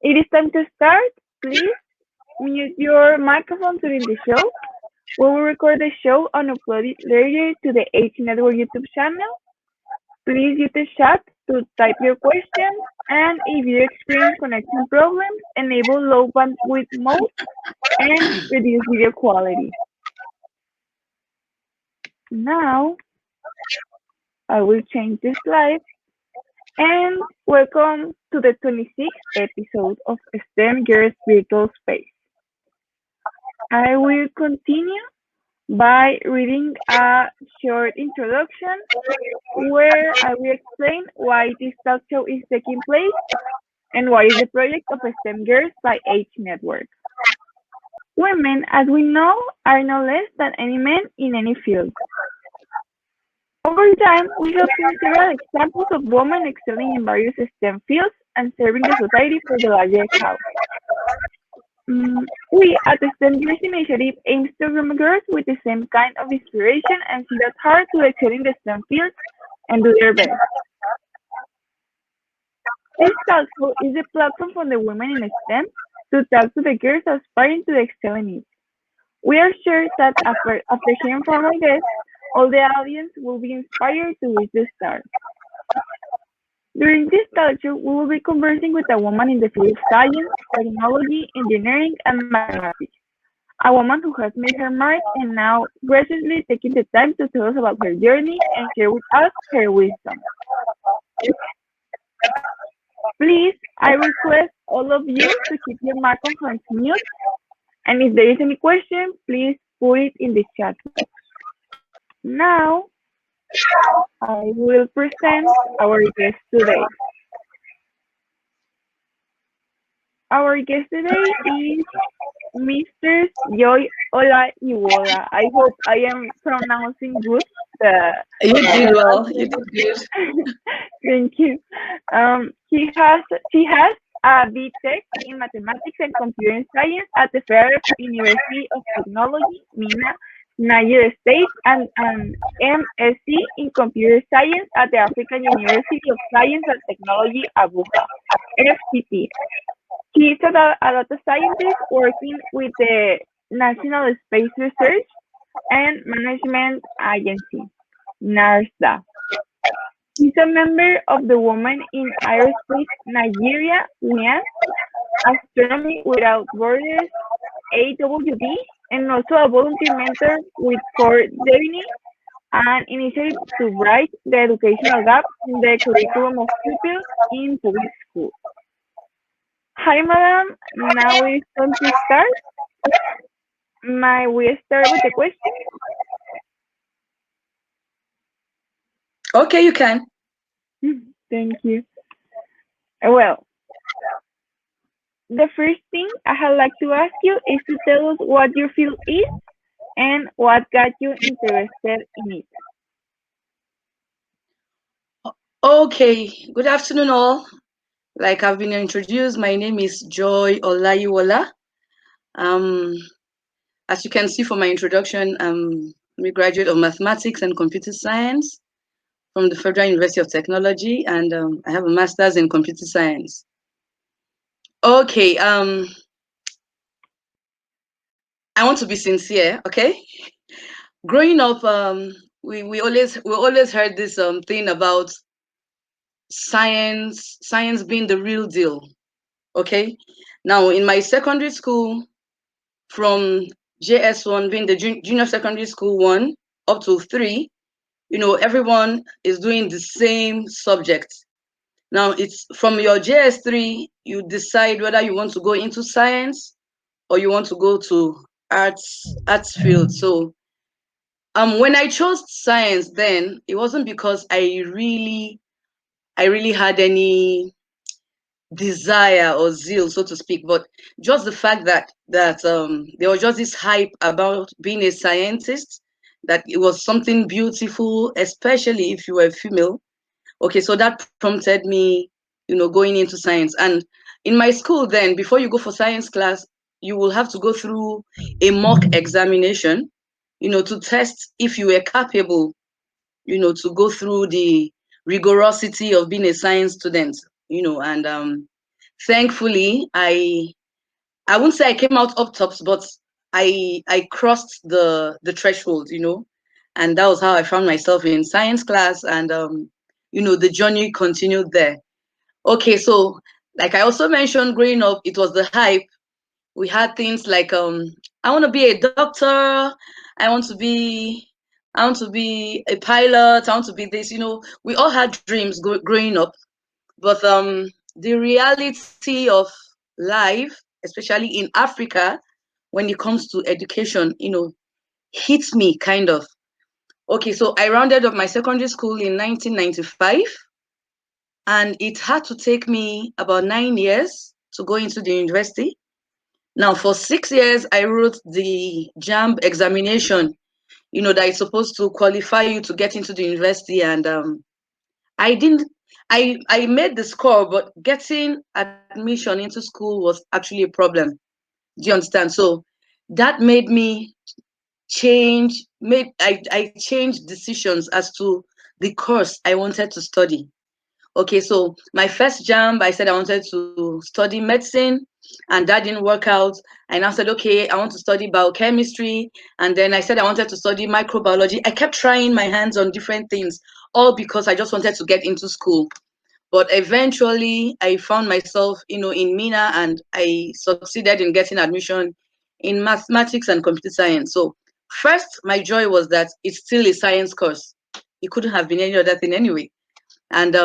It is time to start. Please mute your microphone during the show. We will record the show and upload it later to the H Network YouTube channel. Please use the chat to type your questions. And if you experience connection problems, enable low bandwidth mode and reduce video quality. Now, I will change the slide. And welcome to the 26th episode of STEM Girls Virtual Space. I will continue by reading a short introduction where I will explain why this talk show is taking place and what is the project of STEM Girls by H Network. Women, as we know, are no less than any men in any field. Over time, we have seen several examples of women excelling in various STEM fields and serving the society for the larger cause. We at the STEM Girls Initiative aims to groom girls with the same kind of inspiration and see that hard to excel in the STEM fields and do their best. This Talkshow is a platform for the women in STEM to talk to the girls aspiring to excel in it. We are sure that after hearing from our guests, all the audience will be inspired to reach the stars. During this talkshow, we will be conversing with a woman in the field of science, technology, engineering, and mathematics. A woman who has made her mark and now graciously taking the time to tell us about her journey and share with us her wisdom. Please, I request all of you to keep your microphones mute, and if there is any question, please put it in the chat box. Now, I will present our guest today. Our guest today is Mr. Joy Olaiwola. I hope I am pronouncing good. You did well. You did good. Thank you. She has a BTech in Mathematics and Computer Science at the Federal University of Technology, MENA, United States, and an MSc in Computer Science at the African University of Science and Technology, Abuja, FCT. She is a data scientist working with the National Space Research and Management Agency, NARSA. She's a member of the Women in Aerospace Nigeria, WIAN, Astronomy Without Borders, AWB, and also a volunteer mentor with Core Devini, an initiative to bridge the educational gap in the curriculum of pupils in public schools. Hi, madam. Now it's time to start. May we start with the question? Okay, you can. Thank you. Well, the first thing I'd like to ask you is to tell us what your field is and what got you interested in it. Okay, good afternoon all. Like I've been introduced, my name is Joy Olaiwola. As you can see from my introduction, I'm a graduate of Mathematics and Computer Science from the Federal University of Technology, and I have a master's in Computer Science. Okay, I want to be sincere, okay? Growing up, we always heard this thing about science being the real deal. Okay, now in my secondary school, from JS1 being the junior secondary school 1 up to 3, everyone is doing the same subject. Now it's from your JS3, you decide whether you want to go into science or you want to go to arts field. So when I chose science, then it wasn't because I really had any desire or zeal, so to speak, but just the fact that there was just this hype about being a scientist, that it was something beautiful, especially if you were female. Okay, so that prompted me, going into science. And in my school then, before you go for science class, you will have to go through a mock examination, to test if you were capable, to go through the rigorosity of being a science student, and thankfully, I wouldn't say I came out up tops, but I crossed the threshold, and that was how I found myself in science class, and the journey continued there. Okay, so like I also mentioned, growing up, it was the hype. We had things like I want to be a doctor, I want to be I want to be a pilot, I want to be this. We all had dreams growing up, but the reality of life, especially in Africa, when it comes to education, hits me kind of. Okay, so I rounded up my secondary school in 1995, and it had to take me about 9 years to go into the university. Now, for 6 years, I wrote the JAMB examination, that is supposed to qualify you to get into the university. And I didn't, I made the score, but getting admission into school was actually a problem. Do you understand? So that made me I changed decisions as to the course I wanted to study. Okay, so my first jump, I said I wanted to study medicine, and that didn't work out. I now said, okay, I want to study biochemistry, and then I said I wanted to study microbiology. I kept trying my hands on different things, all because I just wanted to get into school. But eventually, I found myself, in MENA, and I succeeded in getting admission in mathematics and computer science. So first, my joy was that it's still a science course. It couldn't have been any other thing anyway. And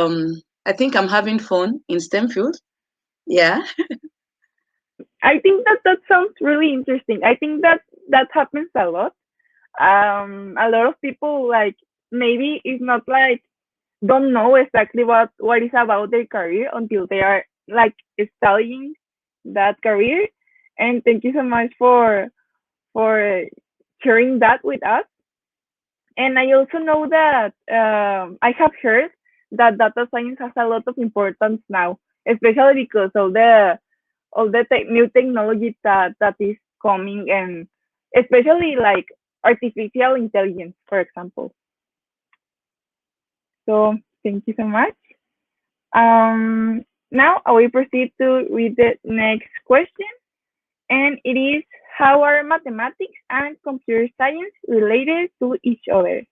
I think I'm having fun in STEM field. Yeah. I think that sounds really interesting. I think that happens a lot. A lot of people like maybe it's not like don't know exactly what is about their career until they are like studying that career. And thank you so much for sharing that with us. And I also know that I have heard that data science has a lot of importance now, especially because of the new technology that is coming, and especially like artificial intelligence, for example. So thank you so much. Now I will proceed to read the next question, and it is: how are mathematics and computer science related to each other?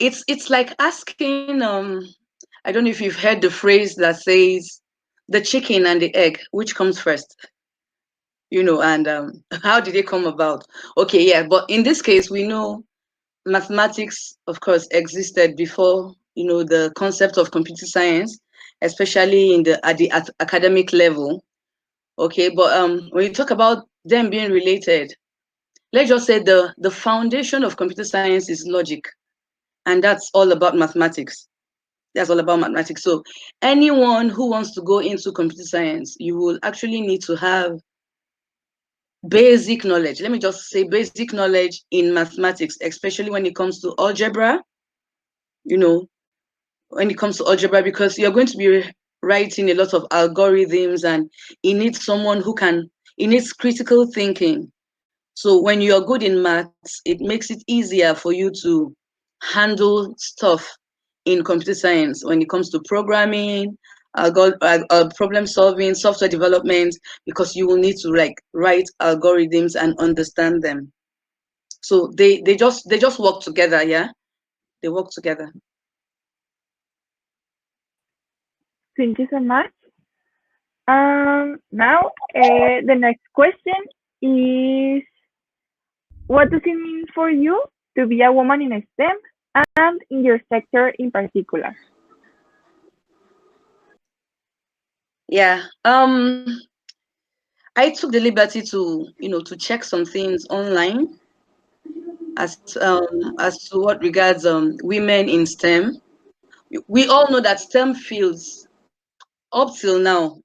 It's like asking, I don't know if you've heard the phrase that says the chicken and the egg, which comes first? And how did they come about? Okay, yeah, but in this case, we know mathematics, of course, existed before, the concept of computer science, especially at the academic level. Okay, but when you talk about them being related, let's just say the foundation of computer science is logic, and that's all about mathematics. That's all about mathematics. So anyone who wants to go into computer science, you will actually need to have basic knowledge. Let me just say basic knowledge in mathematics, especially when it comes to algebra, you know, when it comes to algebra, because you're going to be writing a lot of algorithms, and it needs critical thinking. So when you're good in maths, it makes it easier for you to handle stuff in computer science when it comes to programming, problem solving, software development, because you will need to like write algorithms and understand them. So they just work together, yeah. They work together. Thank you so much. Now the next question is: what does it mean for you to be a woman in STEM and in your sector in particular? Yeah. I took the liberty to check some things online as to what regards women in STEM. We all know that STEM fields up till now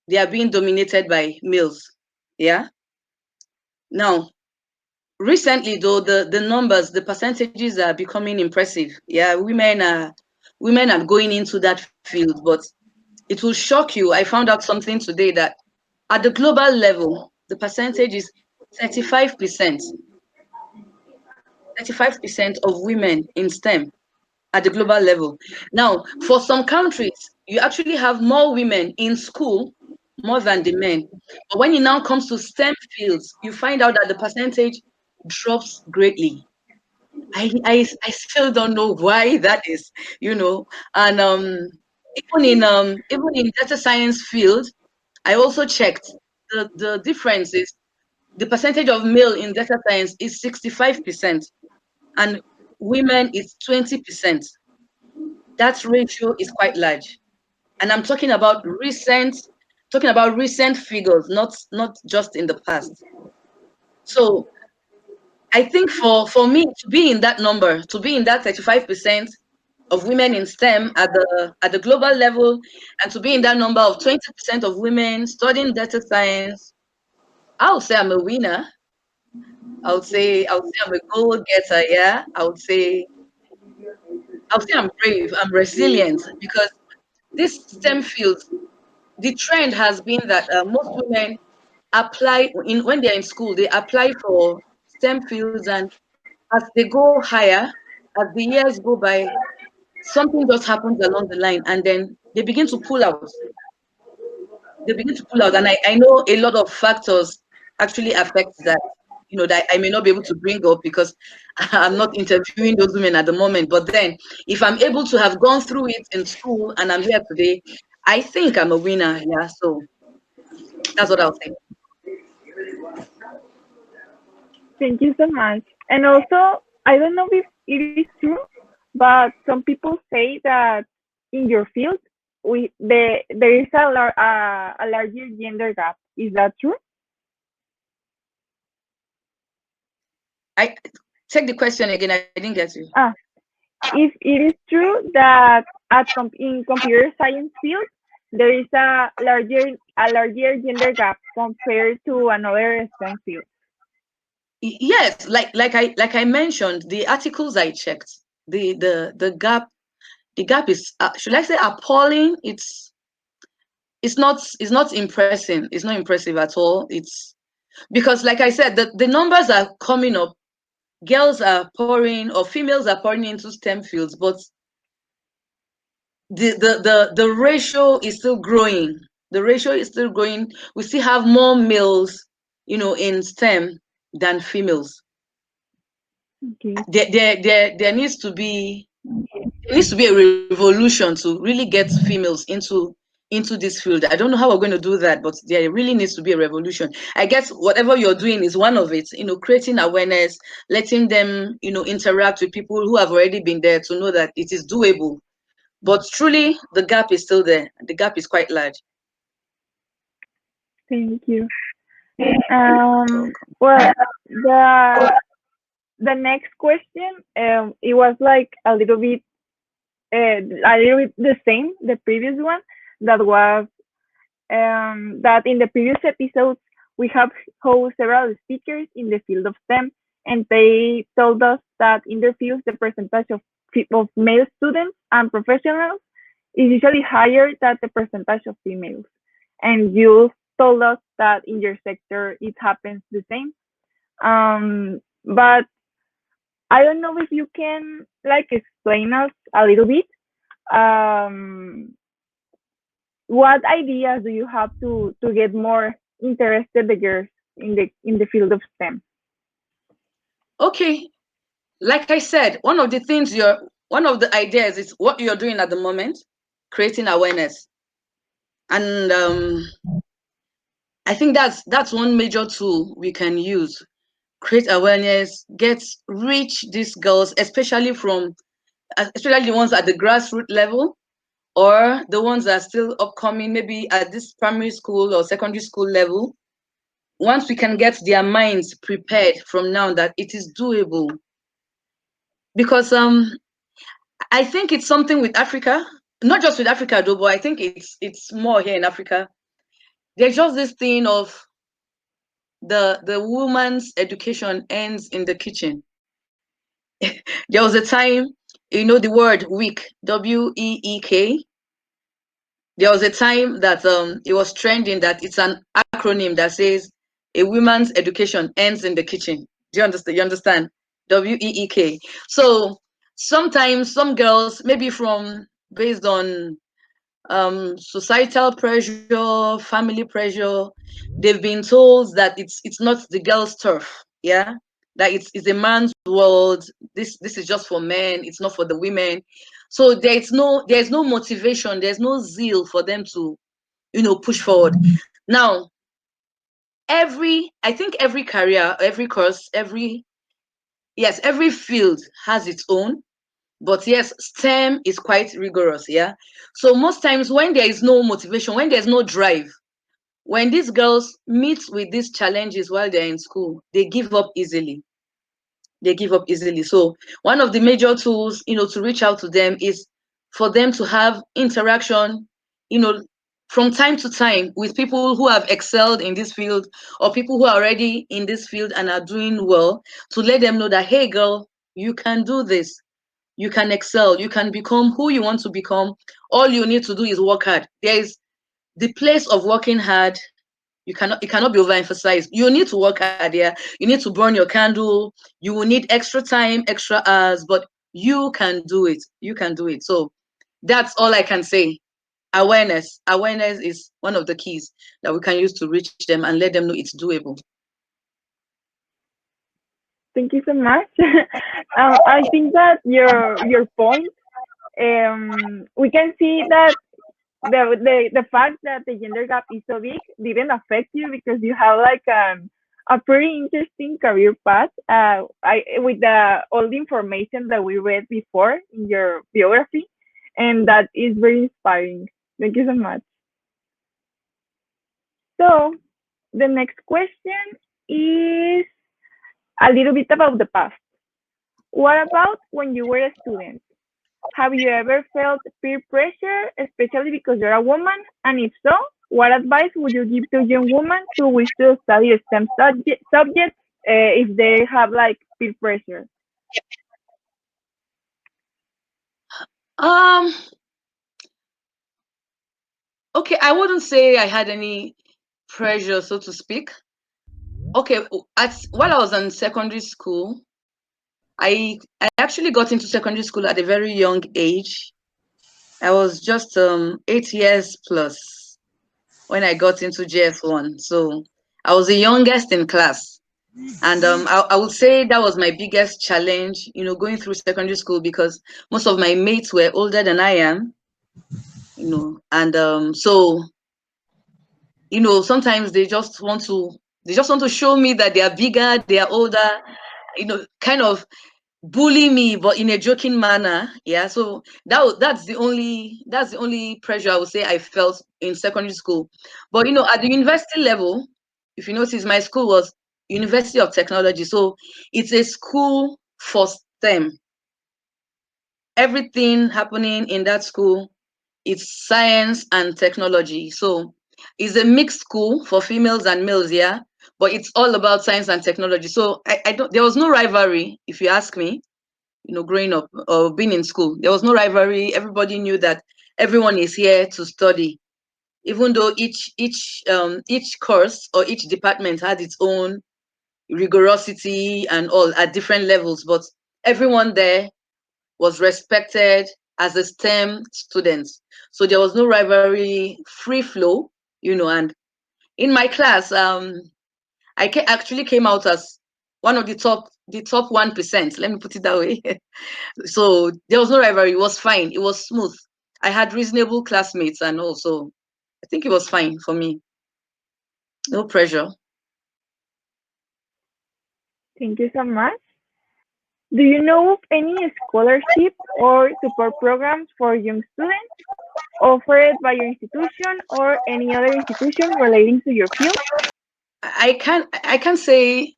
they are being dominated by males. Yeah. Now, recently though, the percentages are becoming impressive. Yeah, women are going into that field, but it will shock you. I found out something today that at the global level, the percentage is 35%. 35% of women in STEM at the global level. Now, for some countries, you actually have more women in school more than the men. But when it now comes to STEM fields, you find out that the percentage drops greatly. I still don't know why that is, you know. And even in data science field, I also checked the difference is the percentage of male in data science is 65% and women is 20%. That ratio is quite large. And I'm talking about recent figures, not just in the past. So I think for me to be in that number, to be in that 35% of women in STEM at the global level, and to be in that number of 20% of women studying data science, I would say I'm a winner. I would say I'm a goal getter. Yeah, I would say I'm brave. I'm resilient because this STEM field, the trend has been that most women apply in when they're in school. They apply for STEM fields, and as they go higher, as the years go by, something just happens along the line, and then they begin to pull out. They begin to pull out, and I know a lot of factors actually affect that. That I may not be able to bring up because I'm not interviewing those women at the moment. But then, if I'm able to have gone through it in school and I'm here today, I think I'm a winner. Yeah, so that's what I'll say. Thank you so much. And also, I don't know if it is true, but some people say that in your field, there is a larger gender gap. Is that true? I take the question again. I didn't get you. Ah, if it is true that in computer science field there is a larger gender gap compared to another STEM field. Yes, like I mentioned, the articles I checked, the gap is should I say appalling? It's not impressive. It's not impressive at all. It's because, like I said, the numbers are coming up. Girls are pouring or females are pouring into STEM fields, but the ratio is still growing. The ratio is still growing. We still have more males, in STEM than females. Okay. There needs to be a revolution to really get females into this field. I don't know how we're going to do that, but there really needs to be a revolution. I guess whatever you're doing is one of it, creating awareness, letting them, interact with people who have already been there to know that it is doable. But truly, the gap is still there. The gap is quite large. Thank you. You're Well, the next question, it was like a little bit the same, the previous one, that was that in the previous episodes we have hosted several speakers in the field of STEM, and they told us that in their fields the percentage of male students and professionals is usually higher than the percentage of females. And you told us that in your sector it happens the same. But I don't know if you can like explain us a little bit um, what ideas do you have to get more interested the girls in the field of STEM? okay. Like I said, one of the ideas is what you're doing at the moment, creating awareness. And I think that's one major tool we can use. Create awareness, reach these girls, especially the ones at the grassroots level, or the ones that are still upcoming, maybe at this primary school or secondary school level. Once we can get their minds prepared from now that it is doable, because I think it's something with Africa, not just with Africa though, but I think it's more here in Africa. There's just this thing of the woman's education ends in the kitchen. There was a time, the word week, WEEK. There was a time that it was trending that it's an acronym that says a woman's education ends in the kitchen. Do you understand? WEEK. So sometimes some girls, maybe based on societal pressure, family pressure. They've been told that it's not the girl's turf, yeah, that it's a man's world. This is just for men. It's not for the women. So there's no motivation. There's no zeal for them to push forward. Now, I think every career, every course, every field has its own. But yes, STEM is quite rigorous, yeah. So most times when there is no motivation, when there's no drive, when these girls meet with these challenges while they're in school, they give up easily. They give up easily. So one of the major tools, to reach out to them is for them to have interaction, you know, from time to time with people who have excelled in this field or people who are already in this field and are doing well, to let them know that, hey girl, you can do this, you can excel, you can become who you want to become. All you need to do is work hard. There is the place of working hard. It cannot be overemphasized. You need to work hard, yeah. You need to burn your candle. You will need extra time, extra hours, but you can do it. You can do it. So that's all I can say. Awareness is one of the keys that we can use to reach them and let them know it's doable. Thank you so much. I think that your point, we can see that the fact that the gender gap is so big didn't affect you because you have like a pretty interesting career path. I with the all the information that we read before in your biography, and that is very inspiring. Thank you so much. So the next question is a little bit about the past. What about when you were a student? Have you ever felt peer pressure, especially because you're a woman? And if so, what advice would you give to young women who wish to study STEM subjects if they have like peer pressure? Um, okay, I wouldn't say I had any pressure, so to speak. Okay, while I was in secondary school, I actually got into secondary school at a very young age. I was just 8 years plus when I got into JS1. So I was the youngest in class. And I would say that was my biggest challenge, going through secondary school because most of my mates were older than I am, and so sometimes they just want to show me that they are bigger, they are older, kind of bully me, but in a joking manner. Yeah, so that's the only pressure I would say I felt in secondary school. But at the university level, if you notice, my school was University of Technology, so it's a school for STEM. Everything happening in that school, it's science and technology. So it's a mixed school for females and males, yeah, but it's all about science and technology. So I don't there was no rivalry, if you ask me. Growing up or being in school, there was no rivalry. Everybody knew that everyone is here to study, even though each course or each department had its own rigorosity and all at different levels, but everyone there was respected as a STEM student. So there was no rivalry, free flow, and in my class, actually came out as one of the top 1%. Let me put it that way. So there was no rivalry. It was fine. It was smooth. I had reasonable classmates and also I think it was fine for me. No pressure. Thank you so much. Do you know of any scholarship or support programs for young students offered by your institution or any other institution relating to your field? I can say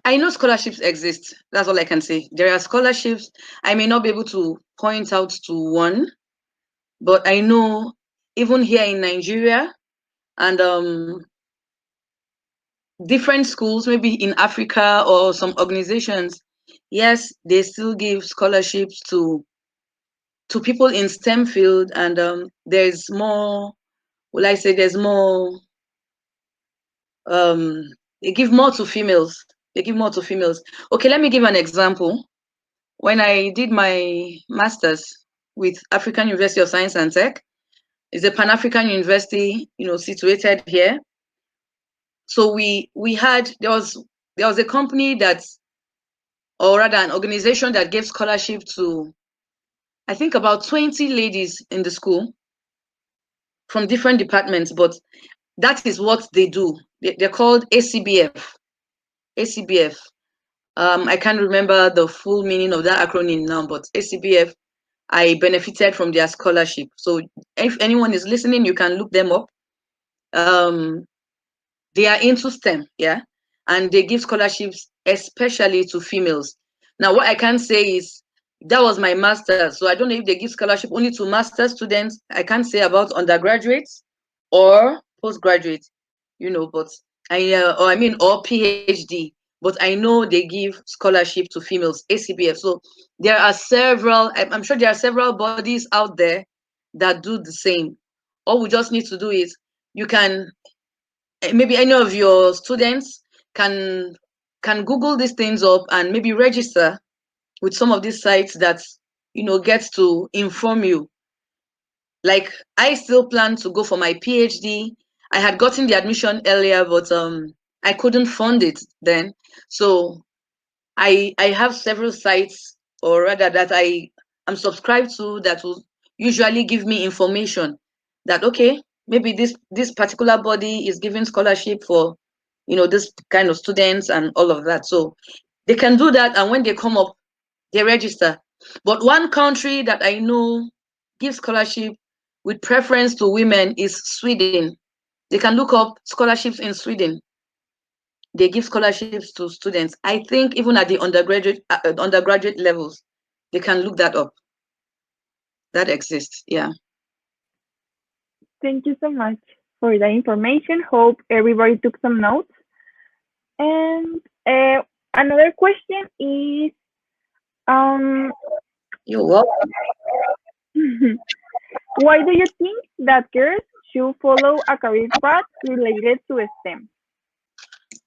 I know scholarships exist. That's all I can say. There are scholarships. I may not be able to point out to one, but I know even here in Nigeria and different schools, maybe in Africa or some organizations, yes, they still give scholarships to people in STEM field, and there's more. Will I say there's more? Um, they give more to females. They give more to females. Okay, let me give an example. When I did my masters, with African University of Science and Tech. It's a Pan-African university, situated here. So we had there was a company that, or rather an organization that gave scholarship to, I think, about 20 ladies in the school from different departments, but that is what they do. They're called ACBF. ACBF. I can't remember the full meaning of that acronym now, but ACBF, I benefited from their scholarship. So if anyone is listening, you can look them up. They are into STEM, yeah, and they give scholarships especially to females. Now, what I can say is that was my master's, so I don't know if they give scholarship only to master's students. I can't say about undergraduates or postgraduates, but or PhD. But I know they give scholarship to females, ACBF. So there are several. I'm sure there are several bodies out there that do the same. All we just need to do is you can maybe any of your students can Google these things up and maybe register with some of these sites that gets to inform you. Like, I still plan to go for my PhD. I had gotten the admission earlier, but I couldn't fund it then. So I have several sites, or rather that I am subscribed to, that will usually give me information that, okay, maybe this particular body is giving scholarship for this kind of students and all of that. So they can do that, and when they come up, they register. But one country that I know gives scholarship with preference to women is Sweden. They can look up scholarships in Sweden. They give scholarships to students. I think even at the undergraduate levels, they can look that up. That exists. Yeah. Thank you so much for the information. Hope everybody took some notes. And another question is, um, You're welcome. why do you think that girls should follow a career path related to STEM?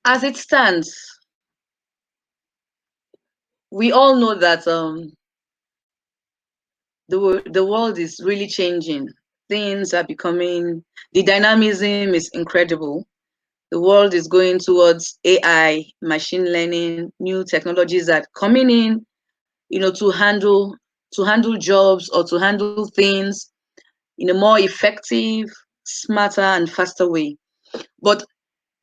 As it stands, we all know that the world is really changing. Things are becoming, the dynamism is incredible. The world is going towards AI, machine learning, new technologies that coming in, to handle jobs or to handle things in a more effective, smarter, and faster way. But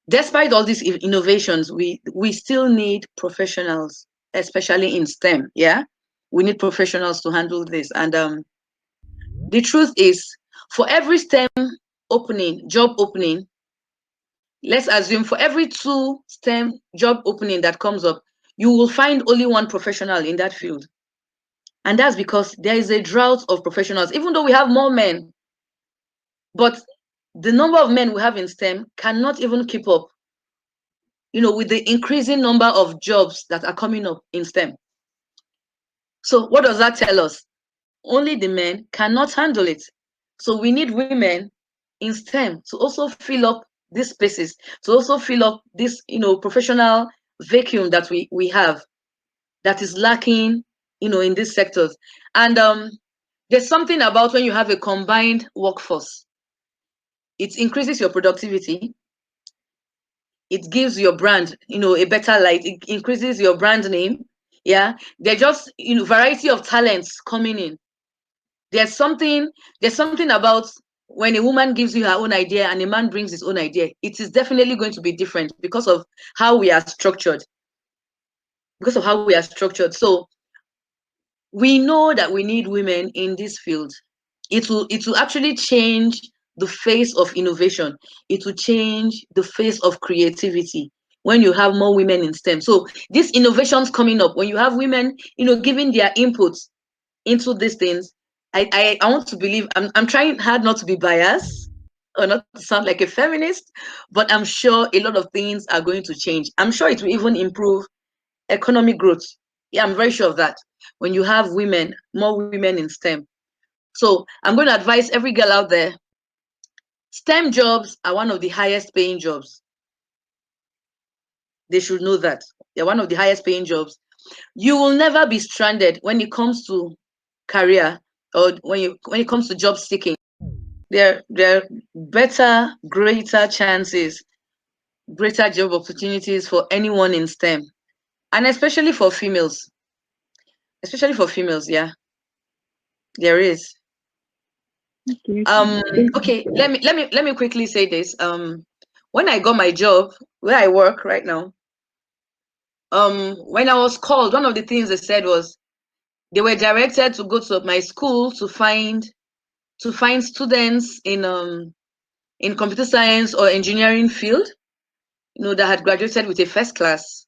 despite all these innovations, we still need professionals, especially in STEM. Yeah, we need professionals to handle this. And the truth is, for every STEM job opening, let's assume for every 2 STEM job opening that comes up, you will find only one professional in that field. And that's because there is a drought of professionals, even though we have more men. But the number of men we have in STEM cannot even keep up, with the increasing number of jobs that are coming up in STEM. So what does that tell us? Only the men cannot handle it. So we need women in STEM to also fill up these spaces, to also fill up this, professional vacuum that we have, that is lacking, in these sectors. And there's something about when you have a combined workforce. It increases your productivity. It gives your brand, a better light. It increases your brand name. Yeah, they're just, variety of talents coming in. There's something about when a woman gives you her own idea and a man brings his own idea. It is definitely going to be different because of how we are structured. So we know that we need women in this field. It will actually change the face of innovation. It will change the face of creativity when you have more women in STEM. So these innovations coming up, when you have women, giving their inputs into these things, I want to believe, I'm trying hard not to be biased or not to sound like a feminist, but I'm sure a lot of things are going to change. I'm sure it will even improve economic growth. Yeah, I'm very sure of that. When you have more women in STEM. So I'm going to advise every girl out there, STEM jobs are one of the highest paying jobs. They should know that. They're one of the highest paying jobs. You will never be stranded when it comes to career. or when it comes to job seeking, there are better, greater chances, greater job opportunities for anyone in STEM, and especially for females. Especially for females, yeah, there is. Okay. Um, okay, let me quickly say this. When I got my job where I work right now, when I was called, one of the things they said was they were directed to go to my school to find students in computer science or engineering field, that had graduated with a first class.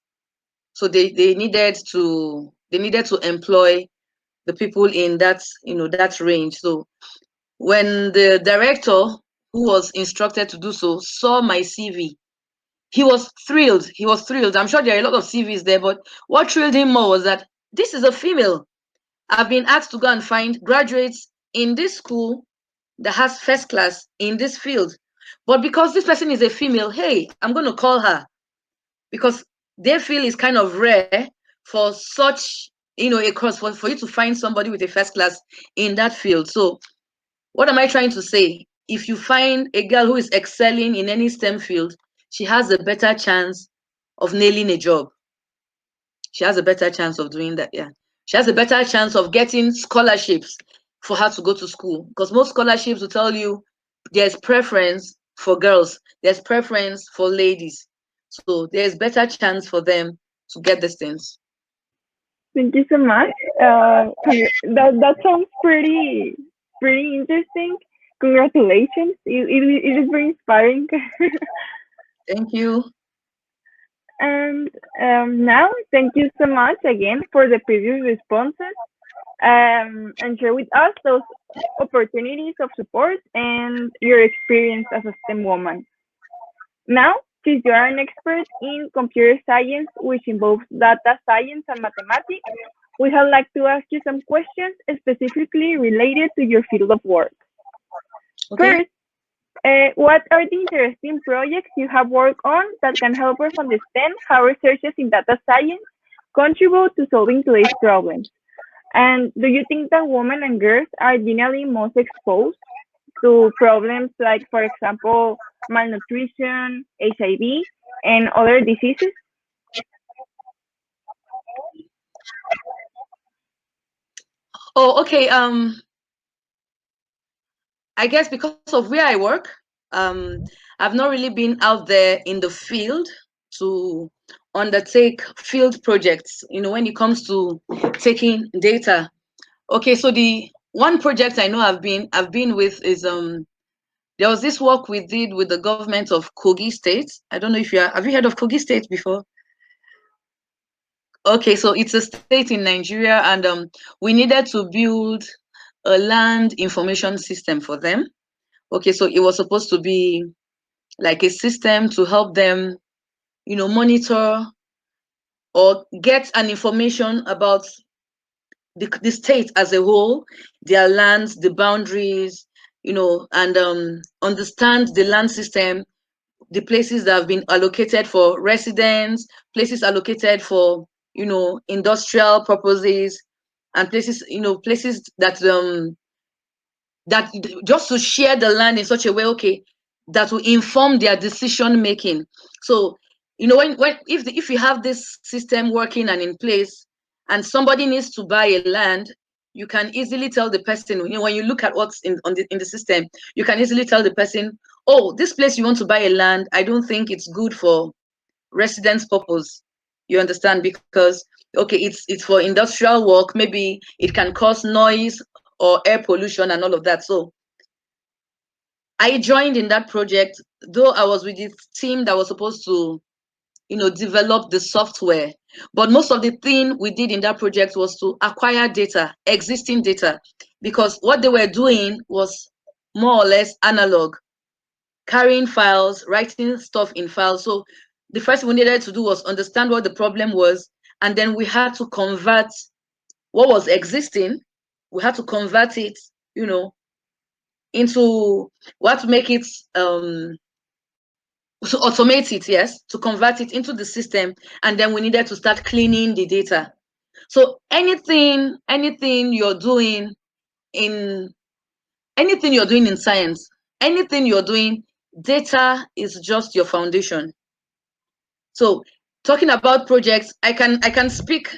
So they needed to employ the people in that range. So when the director who was instructed to do so saw my CV, he was thrilled. He was thrilled. I'm sure there are a lot of CVs there, but what thrilled him more was that this is a female. I've been asked to go and find graduates in this school that has first class in this field. But because this person is a female, hey, I'm going to call her, because they feel it's kind of rare for such, a course for you to find somebody with a first class in that field. So what am I trying to say? If you find a girl who is excelling in any STEM field, she has a better chance of nailing a job. She has a better chance of doing that, yeah. She has a better chance of getting scholarships for her to go to school, because most scholarships will tell you there's preference for girls, there's preference for ladies. So there's better chance for them to get these things. Thank you so much. That sounds pretty interesting. Congratulations. It is very inspiring. Thank you. And now, thank you so much again for the previous responses, and share with us those opportunities of support and your experience as a STEM woman. Now, since you are an expert in computer science, which involves data science and mathematics, we would like to ask you some questions specifically related to your field of work. Okay. First, what are the interesting projects you have worked on that can help us understand how researchers in data science contribute to solving today's problems? And do you think that women and girls are generally most exposed to problems like, for example, malnutrition, HIV, and other diseases? Oh, okay. I guess because of where I work, I've not really been out there in the field to undertake field projects, when it comes to taking data. Okay, so the one project I know I've been with is there was this work we did with the government of Kogi State. I don't know if have you heard of Kogi State before? Okay, so it's a state in Nigeria, and we needed to build a land information system for them. Okay, so it was supposed to be like a system to help them, monitor or get an information about the state as a whole, their lands, the boundaries, and understand the land system, the places that have been allocated for residents, places allocated for, industrial purposes, and places that just to share the land in such a way, okay, that will inform their decision making. So, when if you have this system working and in place, and somebody needs to buy a land, you can easily tell the person, when you look at what's in the system, you can easily tell the person, oh, this place you want to buy a land, I don't think it's good for residence purpose. You understand? Because okay, it's for industrial work, maybe it can cause noise or air pollution and all of that. So I joined in that project, though I was with this team that was supposed to, develop the software. But most of the thing we did in that project was to acquire data, existing data, because what they were doing was more or less analog, carrying files, writing stuff in files. So the first thing we needed to do was understand what the problem was, and then we had to convert what was existing, we had to convert it, into what to make it to automate it, yes, to convert it into the system, and then we needed to start cleaning the data. So anything you're doing in anything you're doing in science, anything you're doing, data is just your foundation. So talking about projects, I can speak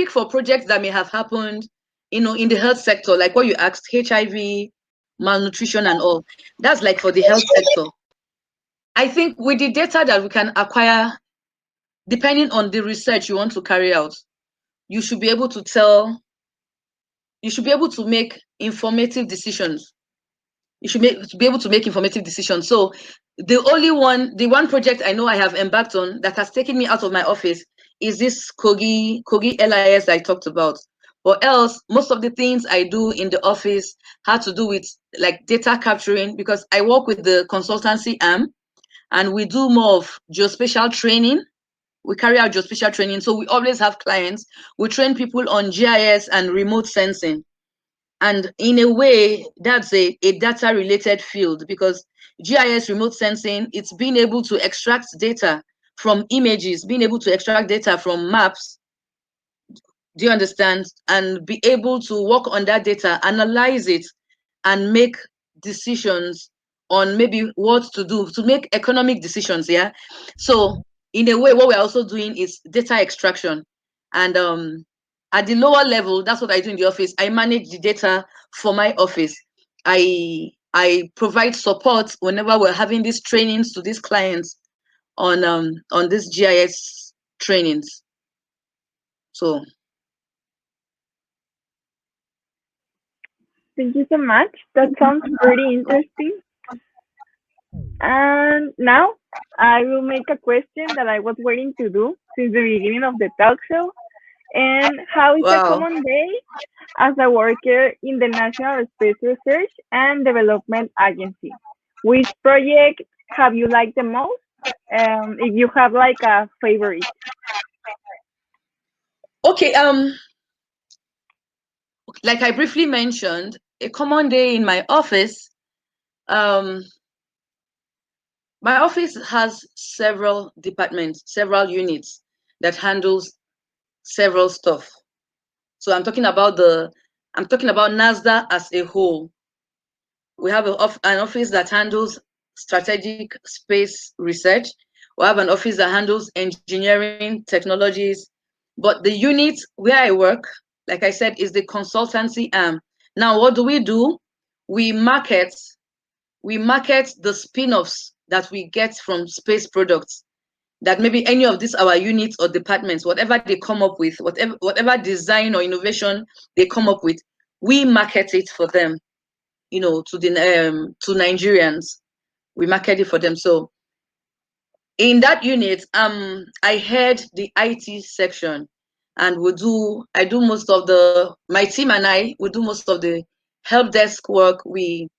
for projects that may have happened, in the health sector, like what you asked, HIV, malnutrition, and all. That's like for the health sector. I think with the data that we can acquire, depending on the research you want to carry out, you should be able to tell, you should be able to make informative decisions. You should be able to make informative decisions. So the one project I know I have embarked on that has taken me out of my office is this Kogi LIS I talked about. Or else, most of the things I do in the office had to do with like data capturing, because I work with the consultancy arm, and we do more of geospatial training. We carry out geospatial training. So we always have clients. We train people on GIS and remote sensing. And in a way, that's a data related field, because GIS remote sensing, it's being able to extract data from images, being able to extract data from maps. Do you understand? And be able to work on that data, analyze it, and make decisions on maybe what to do to make economic decisions. Yeah. So in a way, what we're also doing is data extraction. And at the lower level, that's what I do in the office. I manage the data for my office. I provide support whenever we're having these trainings to these clients on these GIS trainings. So Thank you so much. That sounds pretty interesting. And now I will make a question that I was waiting to do since the beginning of the talk show. And how is a wow. common day as a worker in the National Space Research and Development Agency? Which project have you liked the most? If you have like a favorite. Okay, like I briefly mentioned, a common day in my office. Um, my office has several departments, several units that handles several stuff. So I'm talking about NASDA as a whole. We have an office that handles strategic space research. We have an office that handles engineering technologies. But the unit where I work, like I said, is the consultancy arm. Now, what do? We market, we market the spin-offs that we get from space products. That maybe any of these our units or departments, whatever they come up with, whatever design or innovation they come up with, we market it for them, to Nigerians. We market it for them. So in that unit, I head the IT section, and I do most of my team and I, we do most of the help desk work. We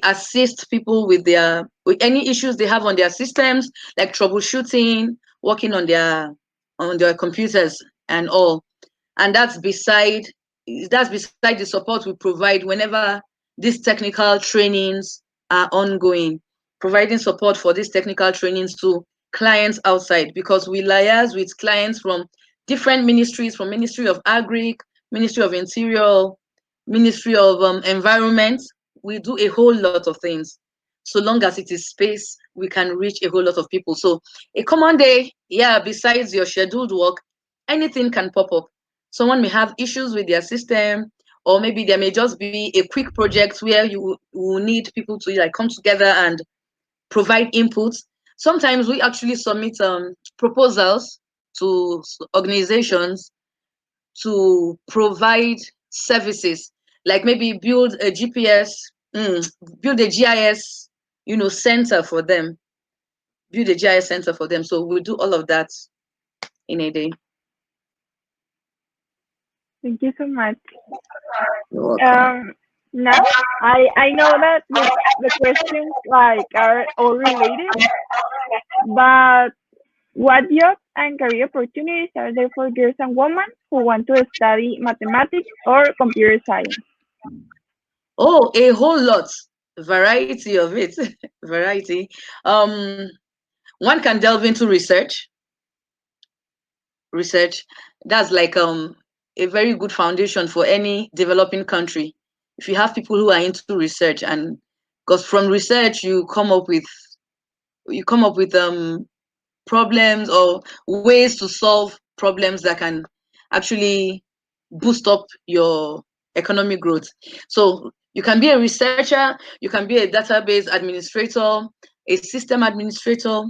assist people with any issues they have on their systems, like troubleshooting, working on their computers and all. And that's beside the support we provide whenever these technical trainings are ongoing, providing support for these technical trainings to clients outside, because we liaise with clients from different ministries, from Ministry of Agri, Ministry of Interior, Ministry of Environment. We do a whole lot of things. So long as it is space, we can reach a whole lot of people. So a common day, yeah, besides your scheduled work, anything can pop up. Someone may have issues with their system, or maybe there may just be a quick project where you will need people to like come together and provide inputs. Sometimes we actually submit proposals to organizations to provide services, like maybe build a build a GIS, center for them, build a GIS center for them. So we do all of that in a day. Thank you so much. You're welcome. Um, Now I know that the questions like are all related, but what jobs and career opportunities are there for girls and women who want to study mathematics or computer science? Oh, a whole lot, variety of it, variety. Um, One can delve into research. That's like a very good foundation for any developing country. if you have people who are into research, and because from research you come up with problems or ways to solve problems that can actually boost up your economic growth. So you can be a researcher, you can be a database administrator, a system administrator.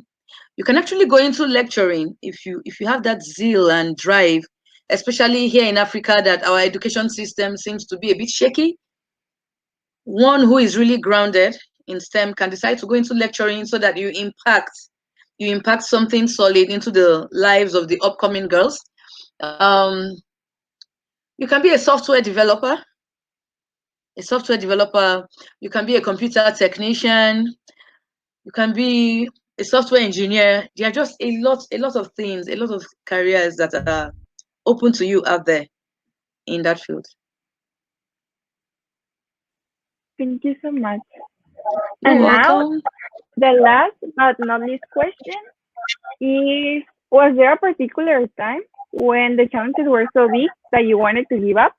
You can actually go into lecturing if you have that zeal and drive, especially here in Africa that our education system seems to be a bit shaky. One who is really grounded in STEM can decide to go into lecturing so that you impact something solid into the lives of the upcoming girls. Um, you can be a software developer. A software developer. You can be a computer technician. You can be a software engineer. There are just a lot of things, a lot of careers that are open to you out there in that field. Thank you so much. You're And now, welcome. the last but not least question is, was there a particular time when the challenges were so big that you wanted to give up?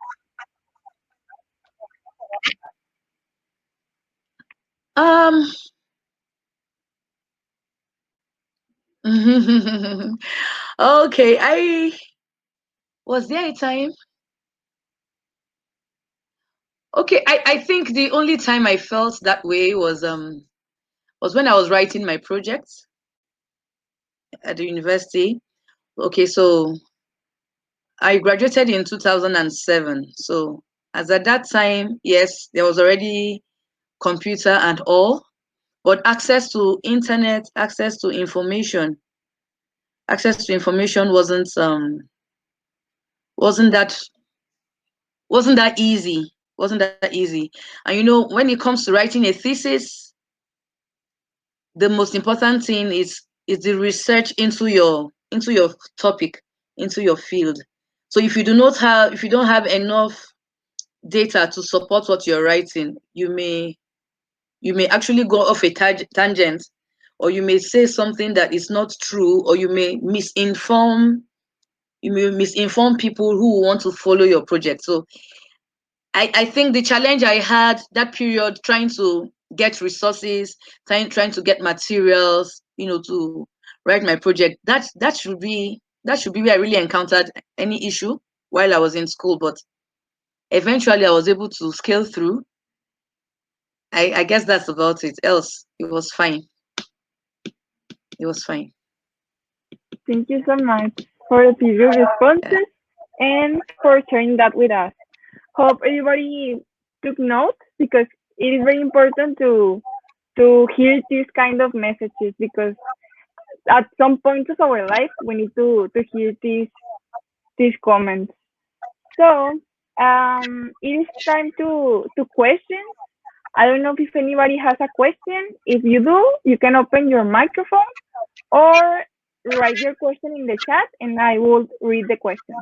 Um. Okay. I was there a time. Okay. I think the only time I felt that way was when I was writing my project at the university. Okay, so I graduated in 2007. So as at that time, yes, there was already computer and all, but access to information wasn't that wasn't that easy. Wasn't that easy. And when it comes to writing a thesis, the most important thing is the research into your topic, into your field. So if you don't have enough data to support what you're writing, you may actually go off a tangent, or you may say something that is not true, or you may misinform people who want to follow your project. So I think the challenge I had that period, trying to get resources, trying to get materials, to write my project, that should be where I really encountered any issue while I was in school. But eventually I was able to scale through. I guess that's about it. Else, it was fine. It was fine. Thank you so much for the previous Yeah. responses and for sharing that with us. Hope everybody took notes because it is very important to hear these kind of messages because at some point of our life we need to hear these comments. So it is time to question. I don't know if anybody has a question. If you do, you can open your microphone or write your question in the chat and I will read the question.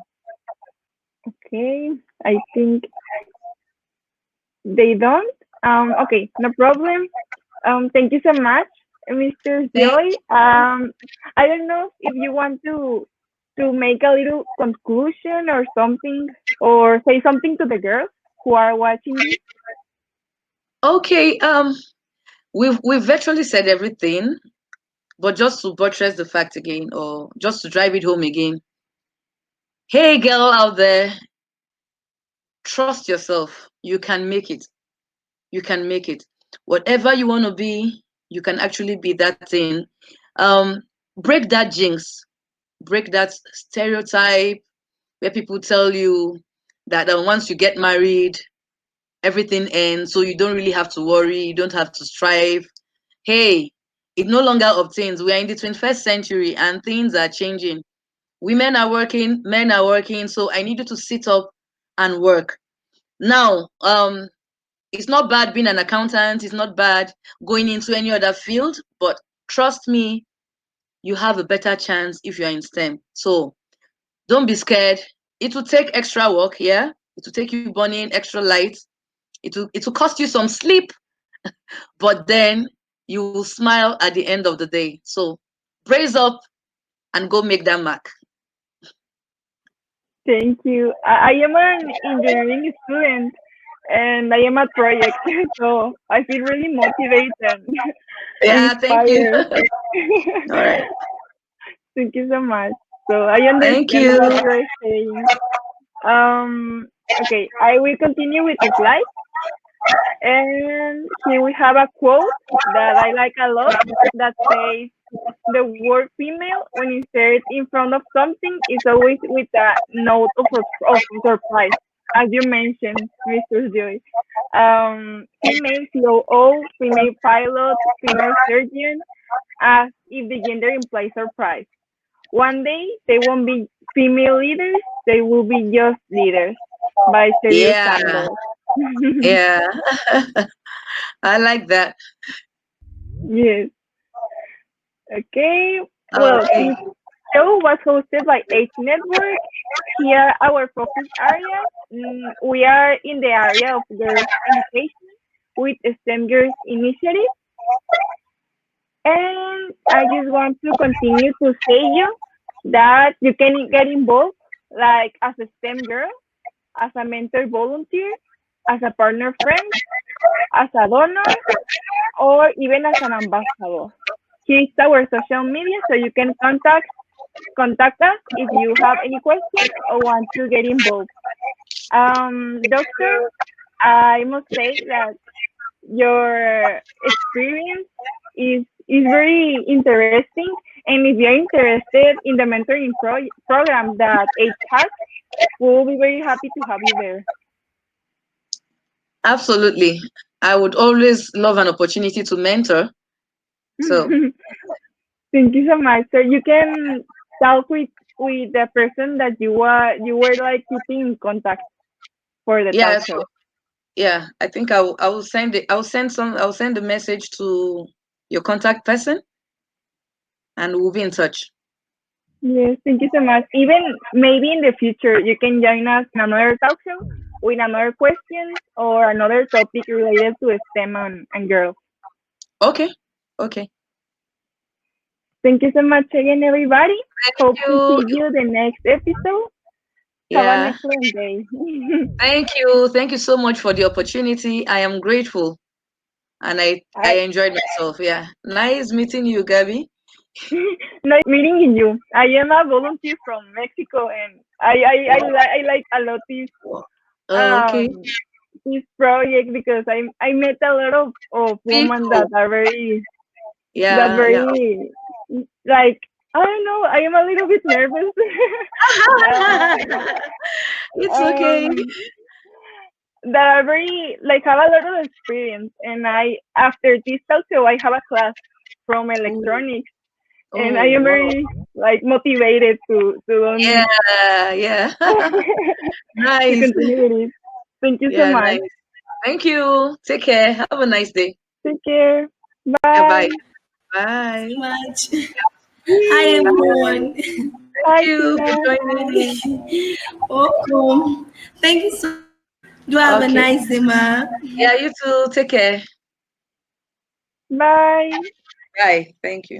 Okay, I think they don't. Okay, no problem. Thank you so much, Mr. Thank Joy. I don't know if you want to make a little conclusion or something, or say something to the girls who are watching this. Okay. We've virtually said everything, but just to buttress the fact again, or just to drive it home again. Hey, girl out there, trust yourself. You can make it. You can make it. Whatever you want to be, you can actually be that thing. Um, break that jinx. Break that stereotype where people tell you that once you get married, everything ends, so you don't really have to worry, you don't have to strive. Hey, it no longer obtains. We are in the 21st century and things are changing. Women are working, men are working, so I need you to sit up and work. Now, it's not bad being an accountant, it's not bad going into any other field, but trust me, you have a better chance if you're in STEM. So don't be scared. It will take extra work, yeah. It will take you burning extra light. It will cost you some sleep, but then you will smile at the end of the day. So brace up and go make that mark. Thank you. I am an engineering student, and I am at project, so I feel really motivated and Yeah, thank you. inspired. All right. Thank you so much. So I Thank understand what you. you are saying. Okay, I will continue with the slide. And here we have a quote that I like a lot that says, the word female, when inserted in front of something, is always with a note of surprise, as you mentioned, Mr. Joy. Female COO, female pilot, female surgeon, as if the gender implies surprise. One day, they won't be female leaders, they will be just leaders, by Sheryl Yeah, Sandberg. yeah. I like that. Yes. Okay. Well, Okay. this show was hosted by H Network. Here, our focus areas. We are in the area of girls' education with STEM Girls Initiative. And I just want to continue to say you that you can get involved like as a STEM girl, as a mentor volunteer, as a partner friend, as a donor, or even as an ambassador. Here's our social media so you can contact us if you have any questions or want to get involved. Doctor, I must say that your experience is very interesting, and if you're interested in the mentoring program that H has, we'll be very happy to have you there. Absolutely. I would always love an opportunity to mentor. So, Thank you so much. So you can talk with the person that you were like keeping in contact for the talk yeah, so show. yeah, I think I will send it. I'll send the message to your contact person and we'll be in touch. Yes, thank you so much. Even maybe in the future, you can join us in another talk show with another questions or another topic related to STEM and girls. Okay. Okay. Thank you so much again, everybody. Thank Hope to you. see you the next episode. Have an Yeah. excellent day. Thank you. Thank you so much for the opportunity. I am grateful and I I, enjoyed myself. Yeah. Nice meeting you, Gabby. nice meeting you. I am a volunteer from Mexico, and I like a lot Okay. um this project because I met a lot of women that People. are very that Yeah, yeah. very like I don't know. I am a little bit nervous. uh, It's okay. um, that are very like have a lot of experience, and I after this talk show I have a class from Oh, electronics, and I oh, am wow. very like motivated to don't Yeah, yeah. to Nice. continue with it. Thank you so Yeah, much. nice. Thank you. Take care. Have a nice day. Take care. Yeah, bye. Bye. So Bye. much. Hi Yay, bye. everyone. Thank Hi, you for Tina. joining. Welcome. Thank you so much. Do have a Okay. nice day, ma. Yeah, you too. Take care. Bye. Bye. Thank you.